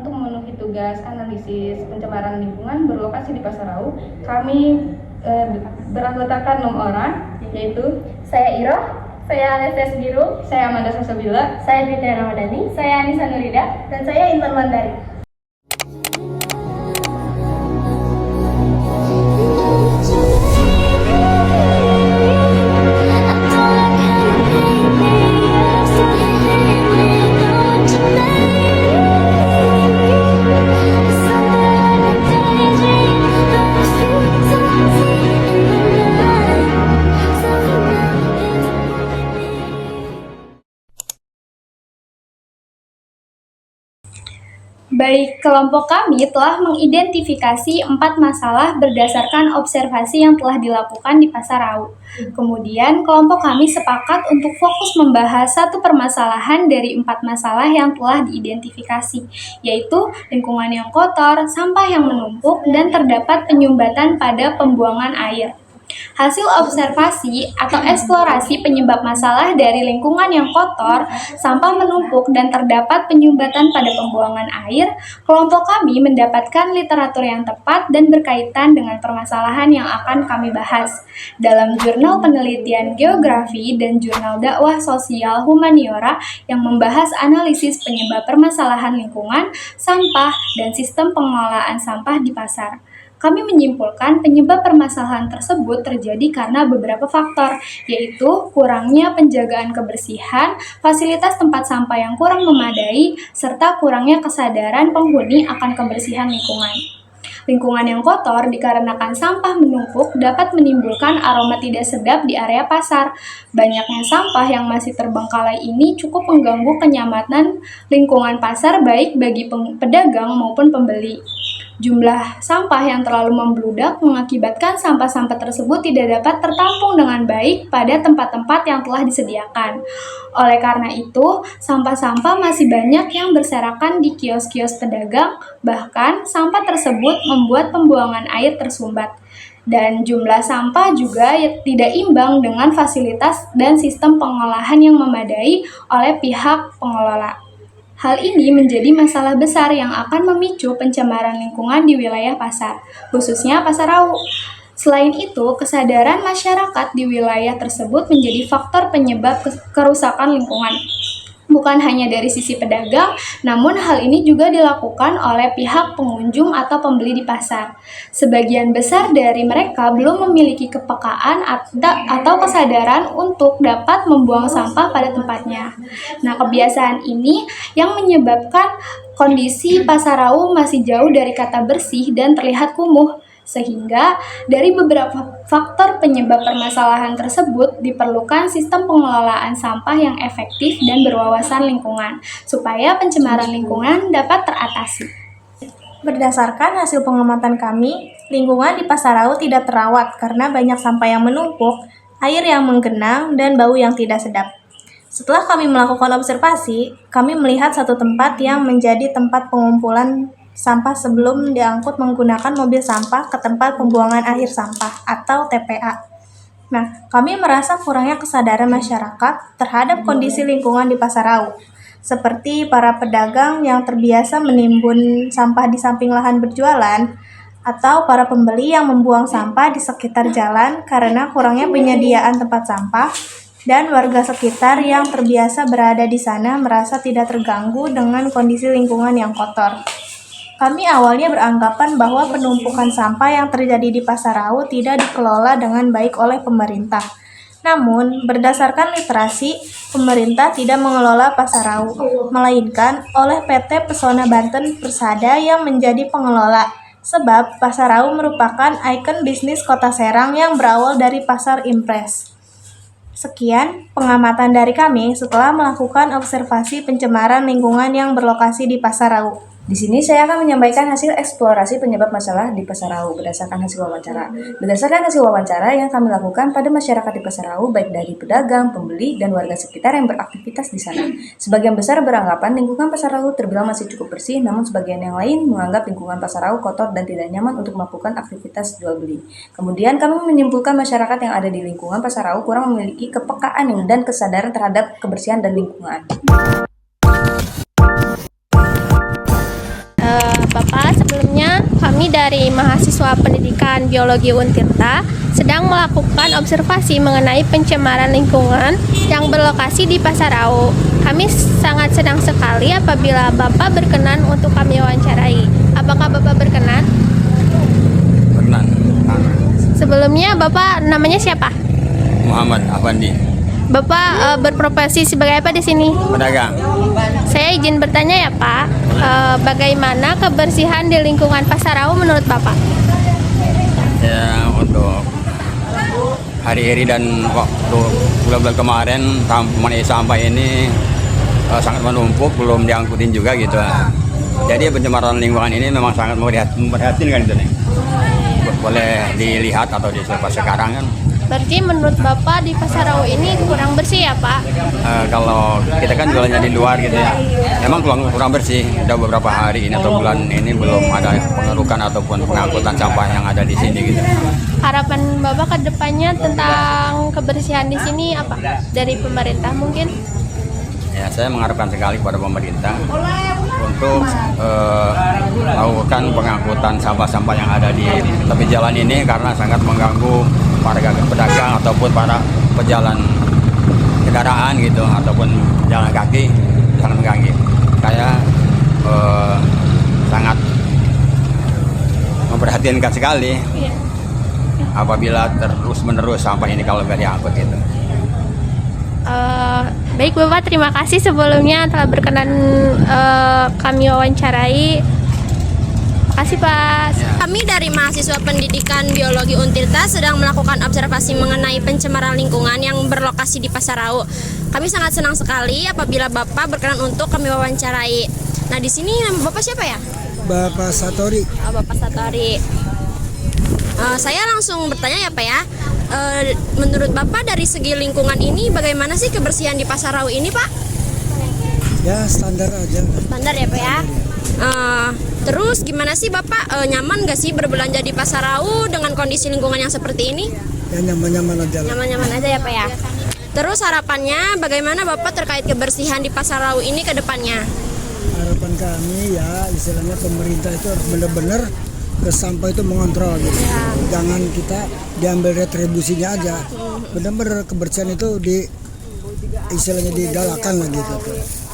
untuk memenuhi tugas analisis pencemaran lingkungan berlokasi di Pasar Rau, kami beranggotakan 6 orang, yaitu Saya Iro, saya Anastas Biru, saya Amanda Sasabila, saya Fitri Ramadhani, saya Anissa Nurida, dan saya Intan Mandari. Baik, kelompok kami telah mengidentifikasi 4 masalah berdasarkan observasi yang telah dilakukan di Pasar Rau. Kemudian, kelompok kami sepakat untuk fokus membahas satu permasalahan dari 4 masalah yang telah diidentifikasi, yaitu lingkungan yang kotor, sampah yang menumpuk, dan terdapat penyumbatan pada pembuangan air. Hasil observasi atau eksplorasi penyebab masalah dari lingkungan yang kotor, sampah menumpuk, dan terdapat penyumbatan pada pembuangan air, kelompok kami mendapatkan literatur yang tepat dan berkaitan dengan permasalahan yang akan kami bahas dalam jurnal penelitian geografi dan jurnal dakwah sosial humaniora yang membahas analisis penyebab permasalahan lingkungan, sampah, dan sistem pengelolaan sampah di pasar. Kami menyimpulkan penyebab permasalahan tersebut terjadi karena beberapa faktor, yaitu kurangnya penjagaan kebersihan, fasilitas tempat sampah yang kurang memadai, serta kurangnya kesadaran penghuni akan kebersihan lingkungan. Lingkungan yang kotor dikarenakan sampah menumpuk dapat menimbulkan aroma tidak sedap di area pasar. Banyaknya sampah yang masih terbengkalai ini cukup mengganggu kenyamanan lingkungan pasar baik bagi pedagang maupun pembeli. Jumlah sampah yang terlalu membludak mengakibatkan sampah-sampah tersebut tidak dapat tertampung dengan baik pada tempat-tempat yang telah disediakan. Oleh karena itu, sampah-sampah masih banyak yang berserakan di kios-kios pedagang, bahkan sampah tersebut membuat pembuangan air tersumbat. Dan jumlah sampah juga tidak imbang dengan fasilitas dan sistem pengolahan yang memadai oleh pihak pengelola. Hal ini menjadi masalah besar yang akan memicu pencemaran lingkungan di wilayah pasar, khususnya Pasar Rau. Selain itu, kesadaran masyarakat di wilayah tersebut menjadi faktor penyebab kerusakan lingkungan. Bukan hanya dari sisi pedagang, namun hal ini juga dilakukan oleh pihak pengunjung atau pembeli di pasar. Sebagian besar dari mereka belum memiliki kepekaan atau kesadaran untuk dapat membuang sampah pada tempatnya. Nah, kebiasaan ini yang menyebabkan kondisi Pasar Rau masih jauh dari kata bersih dan terlihat kumuh. Sehingga dari beberapa faktor penyebab permasalahan tersebut diperlukan sistem pengelolaan sampah yang efektif dan berwawasan lingkungan, supaya pencemaran lingkungan dapat teratasi. Berdasarkan hasil pengamatan kami, lingkungan di Pasar Rau tidak terawat karena banyak sampah yang menumpuk, air yang menggenang, dan bau yang tidak sedap. Setelah kami melakukan observasi, kami melihat satu tempat yang menjadi tempat pengumpulan sampah sebelum diangkut menggunakan mobil sampah ke tempat pembuangan akhir sampah atau TPA. Nah, kami merasa kurangnya kesadaran masyarakat terhadap kondisi lingkungan di Pasar Rau, seperti para pedagang yang terbiasa menimbun sampah di samping lahan berjualan, atau para pembeli yang membuang sampah di sekitar jalan karena kurangnya penyediaan tempat sampah, dan warga sekitar yang terbiasa berada di sana merasa tidak terganggu dengan kondisi lingkungan yang kotor. Kami awalnya beranggapan bahwa penumpukan sampah yang terjadi di Pasar Rau tidak dikelola dengan baik oleh pemerintah. Namun, berdasarkan literasi, pemerintah tidak mengelola Pasar Rau, melainkan oleh PT Pesona Banten Persada yang menjadi pengelola. Sebab Pasar Rau merupakan ikon bisnis Kota Serang yang berawal dari pasar impres. Sekian pengamatan dari kami setelah melakukan observasi pencemaran lingkungan yang berlokasi di Pasar Rau. Di sini saya akan menyampaikan hasil eksplorasi penyebab masalah di Pasar Rau berdasarkan hasil wawancara. Berdasarkan hasil wawancara yang kami lakukan pada masyarakat di Pasar Rau, baik dari pedagang, pembeli, dan warga sekitar yang beraktivitas di sana. Sebagian besar beranggapan lingkungan Pasar Rau terbilang masih cukup bersih, namun sebagian yang lain menganggap lingkungan Pasar Rau kotor dan tidak nyaman untuk melakukan aktivitas jual beli. Kemudian kami menyimpulkan masyarakat yang ada di lingkungan Pasar Rau kurang memiliki kepekaan dan kesadaran terhadap kebersihan dan lingkungan. Bapak, sebelumnya kami dari mahasiswa pendidikan biologi Untirta sedang melakukan observasi mengenai pencemaran lingkungan yang berlokasi di Pasarau. Kami sangat senang sekali apabila Bapak berkenan untuk kami wawancarai. Apakah Bapak berkenan? Berkenan. Sebelumnya Bapak namanya siapa? Muhammad Afandi, Bapak berprofesi sebagai apa di sini? pedagang. Saya izin bertanya ya Pak, bagaimana kebersihan di lingkungan Pasarau menurut Bapak? Ya, untuk hari-hari dan waktu bulan-bulan kemarin sampah ini sangat menumpuk, belum diangkutin juga gitu. Jadi pencemaran lingkungan ini memang sangat memprihatinkan gitu nih. Boleh dilihat atau dicoba sekarang kan. Berarti menurut Bapak di Pasarau ini kurang bersih ya Pak? Kalau kita kan jualannya di luar gitu ya, memang kurang bersih. Udah beberapa hari ini atau bulan ini belum ada pengerukan ataupun pengangkutan sampah yang ada di sini gitu. Harapan Bapak ke depannya tentang kebersihan di sini apa? Dari pemerintah mungkin? Ya, saya mengharapkan sekali kepada pemerintah untuk melakukan pengangkutan sampah-sampah yang ada di tepi jalan ini karena sangat mengganggu para pedagang ataupun para pejalan kendaraan gitu ataupun jalan kaki, sangat mengganggu. Saya sangat memperhatikan sekali apabila terus-menerus sampah ini kalau nggak diangkut gitu. Baik Bapak, terima kasih sebelumnya telah berkenan kami wawancarai. Terima kasih Pak. Kami dari mahasiswa pendidikan biologi Untirta sedang melakukan observasi mengenai pencemaran lingkungan yang berlokasi di Pasarau. Kami sangat senang sekali apabila Bapak berkenan untuk kami wawancarai. Nah, di sini nama Bapak siapa ya? Bapak Satori. Oh, Bapak Satori. Saya langsung bertanya ya Pak ya. Menurut Bapak dari segi lingkungan ini bagaimana sih kebersihan di Pasarau ini Pak? Ya standar aja. Standar ya Pak ya. Terus gimana sih Bapak, nyaman gak sih berbelanja di Pasarau dengan kondisi lingkungan yang seperti ini? Ya nyaman-nyaman aja lah. Nyaman-nyaman aja ya Pak ya. Terus harapannya bagaimana Bapak terkait kebersihan di Pasarau ini ke depannya? Harapan kami ya istilahnya pemerintah itu harus benar-benar ke sampah itu mengontrol gitu. Jangan kita diambil retribusinya aja. Benar-benar kebersihan itu istilahnya digalakan lah gitu.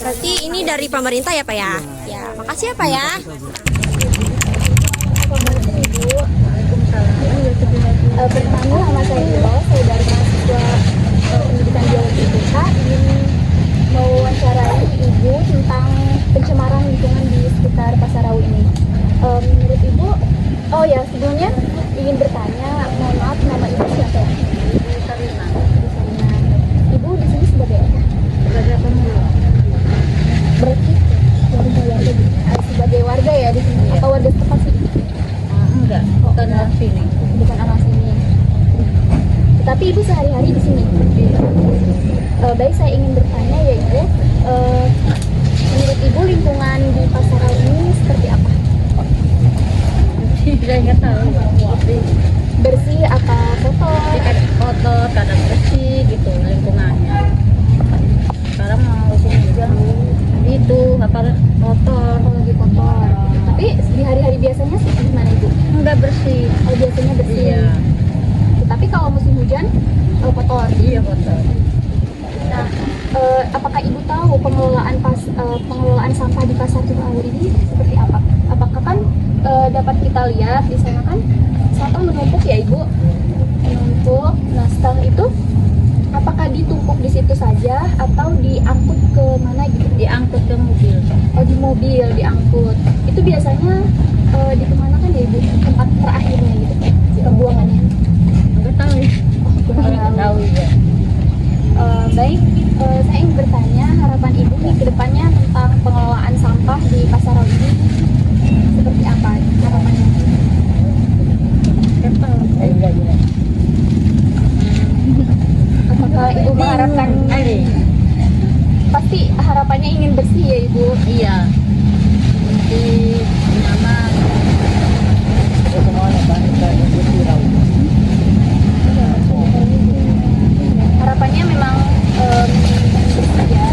Berarti ini dari pemerintah ya Pak ya? Ya, makasih ya Pak ya. Pertama, nama saya Iqbal, saya dari mahasiswa pendidikan biologi UNTIRTA ingin mewawancarai Ibu tentang pencemaran lingkungan di sekitar Pasarau ini. Menurut Ibu, oh ya sebelumnya ingin bertanya, mohon maaf nama Ibu siapa ya? Sarina. Ibu di sini sebagai apa? Sebagai pemulung. Berarti sebagai warga ya di sini atau warga setempat sih? Enggak, bukan orang sini. Bukan orang sini. Tetapi Ibu sehari-hari di sini. Baik, saya ingin bertanya ya Ibu, menurut Ibu lingkungan di Pasarau ini seperti apa? Saya nggak tahu. Bersih apa kotor? Kadang kotor, kadang bersih gitu lingkungannya. Sekarang mau musim hujan itu apa kotor, Lagi kotor. Tapi di hari-hari biasanya sih gimana Ibu? enggak bersih. Oh, biasanya bersih. Iya, Tapi kalau musim hujan kotor. iya kotor. Nah, apakah Ibu tahu pengelolaan sampah di Pasarau ini seperti apa? Apakah kan dapat kita lihat di sana kan sampah menumpuk ya Ibu? Menumpuk. Nah, setelah itu apakah ditumpuk di situ saja atau diangkut ke mana gitu? Diangkut ke mobil. Oh, di mobil diangkut. Itu biasanya di kemana kan ya Ibu? Tempat terakhirnya gitu, pembuangannya. Enggak tahu. Enggak tahu ya. Baik, saya ingin bertanya harapan Ibu nih ke depannya tentang pengelolaan sampah di Pasarau ini seperti apa harapannya? Apakah Ibu mengharapkan, pasti harapannya ingin bersih ya Ibu? Iya. Bersih, nyaman. Harapannya memang bersih ya.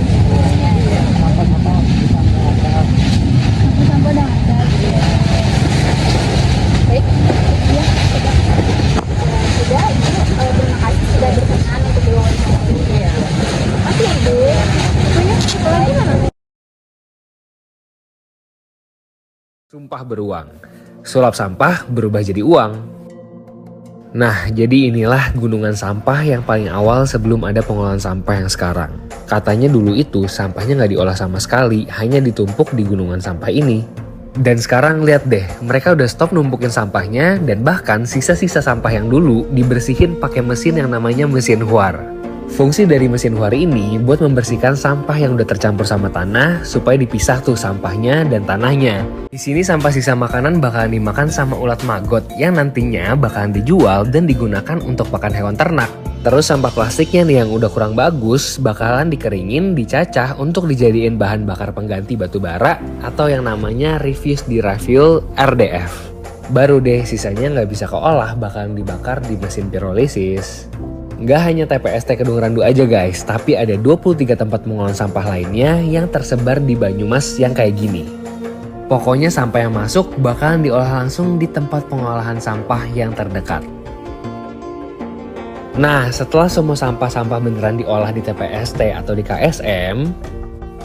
Sumpah beruang, sulap sampah berubah jadi uang. Nah, jadi inilah gunungan sampah yang paling awal sebelum ada pengolahan sampah yang sekarang. Katanya dulu itu sampahnya nggak diolah sama sekali, hanya ditumpuk di gunungan sampah ini. Dan sekarang lihat deh, mereka udah stop numpukin sampahnya dan bahkan sisa-sisa sampah yang dulu dibersihin pakai mesin yang namanya mesin huar. Fungsi dari mesin huar ini buat membersihkan sampah yang udah tercampur sama tanah supaya dipisah tuh sampahnya dan tanahnya. Di sini sampah sisa makanan bakalan dimakan sama ulat maggot yang nantinya bakalan dijual dan digunakan untuk pakan hewan ternak. Terus sampah plastiknya nih yang udah kurang bagus bakalan dikeringin, dicacah untuk dijadiin bahan bakar pengganti batu bara atau yang namanya refuse derived RDF. Baru deh sisanya nggak bisa keolah bakalan dibakar di mesin pirolisis. Nggak hanya TPST Kedung Randu aja guys, tapi ada 23 tempat pengolahan sampah lainnya yang tersebar di Banyumas yang kayak gini. Pokoknya sampah yang masuk bakalan diolah langsung di tempat pengolahan sampah yang terdekat. Nah, setelah semua sampah-sampah beneran diolah di TPST atau di KSM,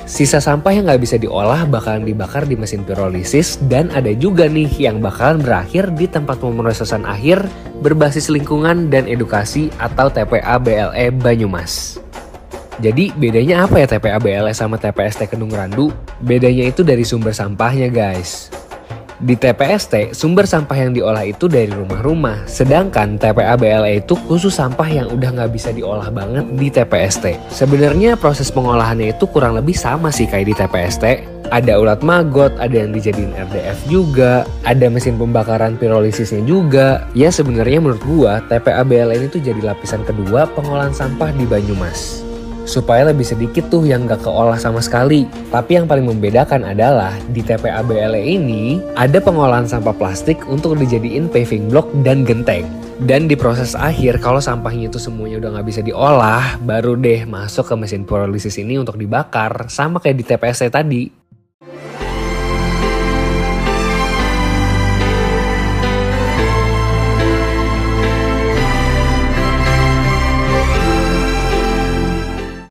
sisa sampah yang nggak bisa diolah bakalan dibakar di mesin pirolisis dan ada juga nih yang bakalan berakhir di tempat pemrosesan akhir berbasis lingkungan dan edukasi atau TPA BLE Banyumas. Jadi bedanya apa ya TPA BLE sama TPST Kedung Randu? Bedanya itu dari sumber sampahnya guys. Di TPST, sumber sampah yang diolah itu dari rumah-rumah, sedangkan TPA BLE itu khusus sampah yang udah nggak bisa diolah banget di TPST. Sebenarnya proses pengolahannya itu kurang lebih sama sih kayak di TPST. Ada ulat maggot, ada yang dijadiin RDF juga, ada mesin pembakaran pirolisisnya juga. Ya sebenarnya menurut gua, TPA BLE ini tuh jadi lapisan kedua pengolahan sampah di Banyumas. Supaya lebih sedikit tuh yang gak keolah sama sekali. Tapi yang paling membedakan adalah di TPA BLE ini ada pengolahan sampah plastik untuk dijadiin paving block dan genteng. Dan di proses akhir kalau sampahnya itu semuanya udah gak bisa diolah, baru deh masuk ke mesin pirolisis ini untuk dibakar sama kayak di TPST tadi.